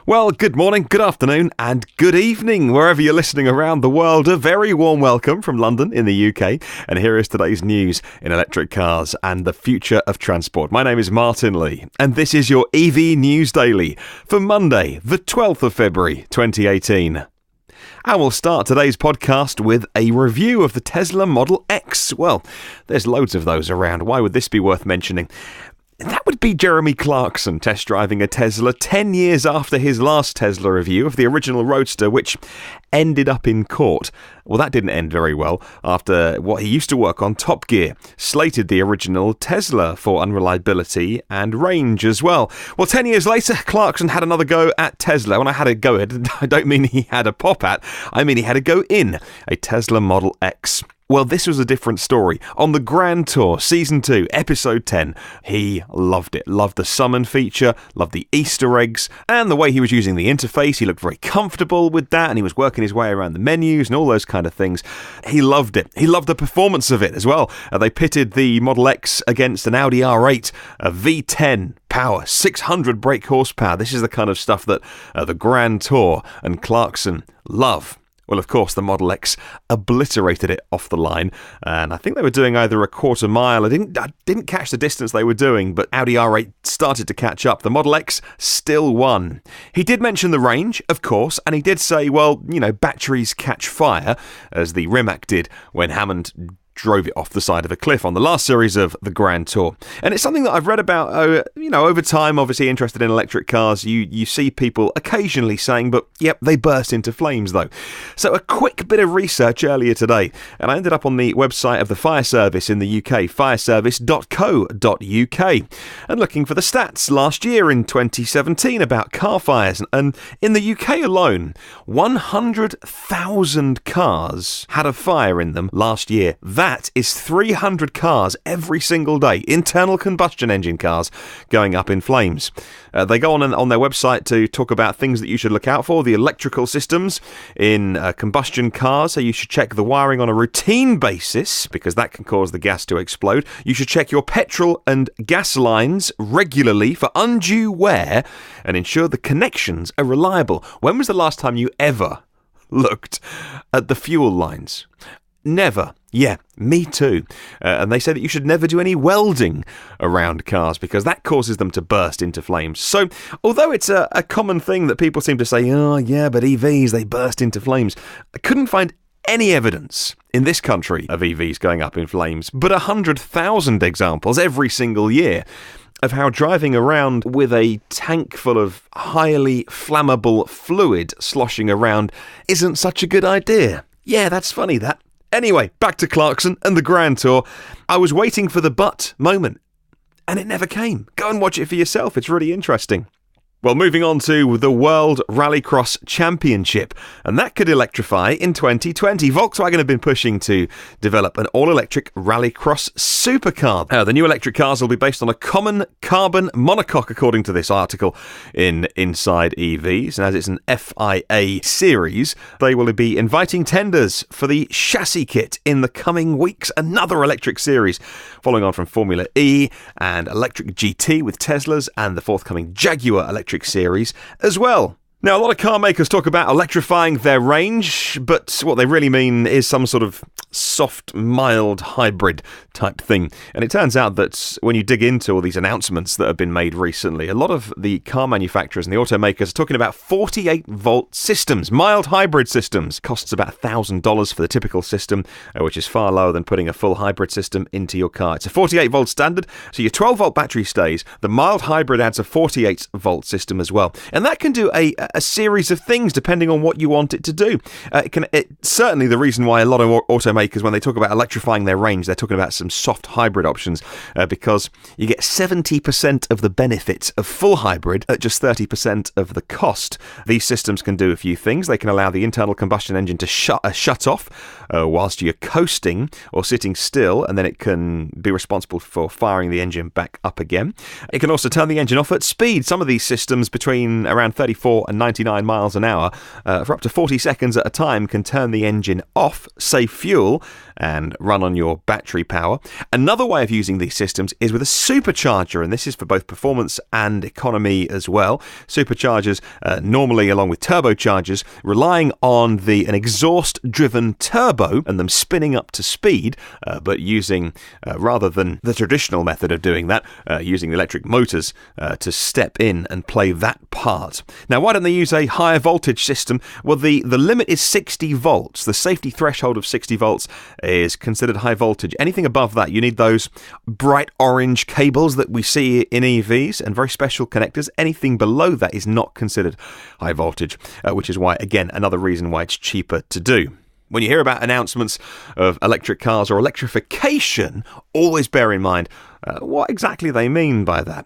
Well, good morning, good afternoon, and good evening, wherever you're listening around the world. A very warm welcome from London in the UK. And here is today's news in electric cars and the future of transport. My name is Martin Lee, and this is your EV News Daily for Monday, the 12th of February, 2018. And we'll start today's podcast with a review of the Tesla Model X. Well, there's loads of those around. Why would this be worth mentioning? That would be Jeremy Clarkson test driving a Tesla 10 years after his last Tesla review of the original Roadster, which ended up in court. Well, that didn't end very well after what he used to work on, Top Gear, slated the original Tesla for unreliability and range as well. Well, 10 years later, Clarkson had another go at Tesla. When I had a go at, I don't mean he had a pop at, I mean he had a go in a Tesla Model X. Well, this was a different story. On the Grand Tour, Season 2, Episode 10, he loved it. Loved the summon feature, loved the Easter eggs, and the way he was using the interface. He looked very comfortable with that, and he was working his way around the menus and all those kind of things. He loved it. He loved the performance of it as well. They pitted the Model X against an Audi R8, a V10 power, 600 brake horsepower. This is the kind of stuff that the Grand Tour and Clarkson love. Well, of course, the Model X obliterated it off the line, and I think they were doing either a quarter mile. I didn't catch the distance they were doing, but Audi R8 started to catch up. The Model X still won. He did mention the range, of course, and he did say, well, batteries catch fire, as the Rimac did when Hammond drove it off the side of a cliff on the last series of the Grand Tour. And it's something that I've read about, over time, obviously interested in electric cars. You see people occasionally saying, but yep, they burst into flames though. So a quick bit of research earlier today, and I ended up on the website of the fire service in the UK, fireservice.co.uk, and looking for the stats last year in 2017 about car fires. And in the UK alone, 100,000 cars had a fire in them last year. That is 300 cars every single day, internal combustion engine cars, going up in flames. They go on their website to talk about things that you should look out for, the electrical systems in combustion cars, so you should check the wiring on a routine basis, because that can cause the gas to explode. You should check your petrol and gas lines regularly for undue wear, and ensure the connections are reliable. When was the last time you ever looked at the fuel lines? Never. Yeah, me too. And they say that you should never do any welding around cars because that causes them to burst into flames. So, although it's a common thing that people seem to say, oh yeah, but EVs, they burst into flames, I couldn't find any evidence in this country of EVs going up in flames, but 100,000 examples every single year of how driving around with a tank full of highly flammable fluid sloshing around isn't such a good idea. Yeah, that's funny, that. Anyway, back to Clarkson and the Grand Tour. I was waiting for the but moment, and it never came. Go and watch it for yourself. It's really interesting. Well, moving on to the World Rallycross Championship, and that could electrify in 2020. Volkswagen have been pushing to develop an all-electric rallycross supercar. The new electric cars will be based on a common carbon monocoque, according to this article in Inside EVs. And as it's an FIA series, they will be inviting tenders for the chassis kit in the coming weeks. Another electric series, following on from Formula E and electric GT with Teslas and the forthcoming Jaguar electric series as well. Now, a lot of car makers talk about electrifying their range, but what they really mean is some sort of soft, mild hybrid type thing. And it turns out that when you dig into all these announcements that have been made recently, a lot of the car manufacturers and the automakers are talking about 48-volt systems, mild hybrid systems. Costs about $1,000 for the typical system, which is far lower than putting a full hybrid system into your car. It's a 48-volt standard, so your 12-volt battery stays. The mild hybrid adds a 48-volt system as well. And that can do a series of things depending on what you want it to do. It's certainly the reason why a lot of automakers, when they talk about electrifying their range, they're talking about some soft hybrid options, because you get 70% of the benefits of full hybrid at just 30% of the cost. These systems can do a few things. They can allow the internal combustion engine to shut off whilst you're coasting or sitting still, and then it can be responsible for firing the engine back up again. It can also turn the engine off at speed. Some of these systems between around 34 and 99 miles an hour for up to 40 seconds at a time can turn the engine off, save fuel, and run on your battery power. Another way of using these systems is with a supercharger, and this is for both performance and economy as well. Superchargers, normally along with turbochargers, relying on an exhaust-driven turbo and them spinning up to speed, but using, rather than the traditional method of doing that, using the electric motors to step in and play that part. Now, why don't they use a higher voltage system? Well, the limit is 60 volts. The safety threshold of 60 volts is considered high voltage. Anything above that, you need those bright orange cables that we see in EVs and very special connectors. Anything below that is not considered high voltage, which is why, again, another reason why it's cheaper to do. When you hear about announcements of electric cars or electrification, always bear in mind what exactly they mean by that.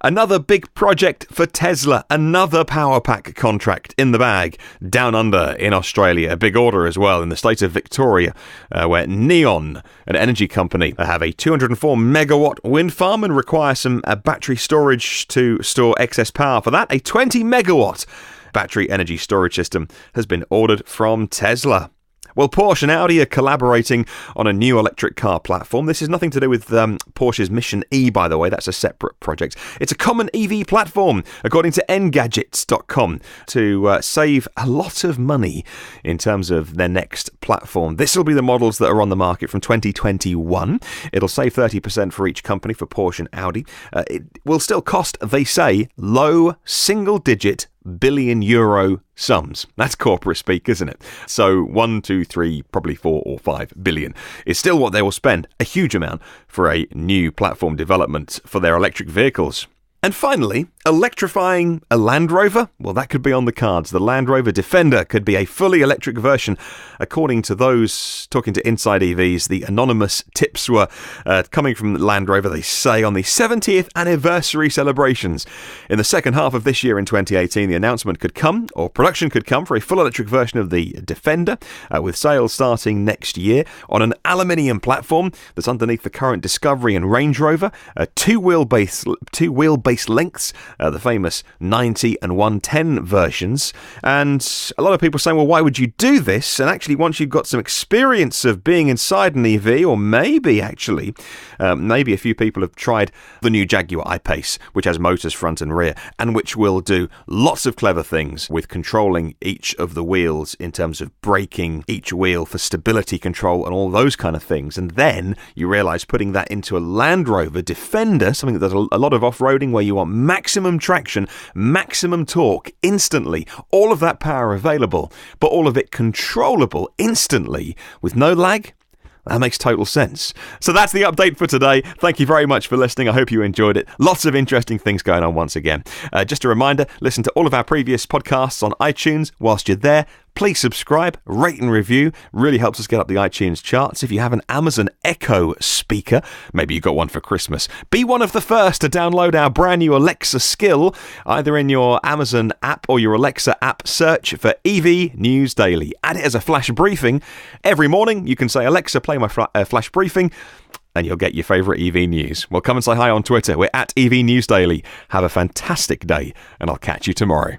Another big project for Tesla, another Powerpack contract in the bag, down under in Australia. A big order as well in the state of Victoria, where Neon, an energy company, have a 204 megawatt wind farm and require some battery storage to store excess power. For that, a 20 megawatt battery energy storage system has been ordered from Tesla. Well, Porsche and Audi are collaborating on a new electric car platform. This is nothing to do with Porsche's Mission E, by the way. That's a separate project. It's a common EV platform, according to Engadgets.com, to save a lot of money in terms of their next platform. This will be the models that are on the market from 2021. It'll save 30% for each company for Porsche and Audi. It will still cost, they say, low single-digit billion euro sums. That's corporate speak, isn't it? So 1, 2, 3, probably 4 or 5 billion is still what they will spend, a huge amount, for a new platform development for their electric vehicles. And finally, electrifying a Land Rover? Well, that could be on the cards. The Land Rover Defender could be a fully electric version. According to those talking to Inside EVs, the anonymous tips were coming from Land Rover, they say, on the 70th anniversary celebrations. In the second half of this year in 2018, the announcement could come, or production could come, for a full electric version of the Defender, with sales starting next year on an aluminium platform that's underneath the current Discovery and Range Rover, two wheelbase lengths, the famous 90 and 110 versions. And a lot of people saying, well, why would you do this? And actually, once you've got some experience of being inside an EV, or maybe a few people have tried the new Jaguar I-Pace, which has motors front and rear, and which will do lots of clever things with controlling each of the wheels in terms of braking each wheel for stability control and all those kind of things. And then you realise putting that into a Land Rover Defender, something that does a lot of off-roading where you want maximum traction, maximum torque instantly, all of that power available, but all of it controllable instantly with no lag. That makes total sense. So that's the update for today. Thank you very much for listening. I hope you enjoyed it. Lots of interesting things going on once again. Just a reminder, listen to all of our previous podcasts on iTunes whilst you're there. Please subscribe, rate and review. Really helps us get up the iTunes charts. If you have an Amazon Echo speaker, maybe you got one for Christmas, be one of the first to download our brand new Alexa skill, either in your Amazon app or your Alexa app. Search for EV News Daily. Add it as a flash briefing. Every morning you can say, Alexa, play my flash briefing, and you'll get your favourite EV news. Well, come and say hi on Twitter. We're at EV News Daily. Have a fantastic day, and I'll catch you tomorrow.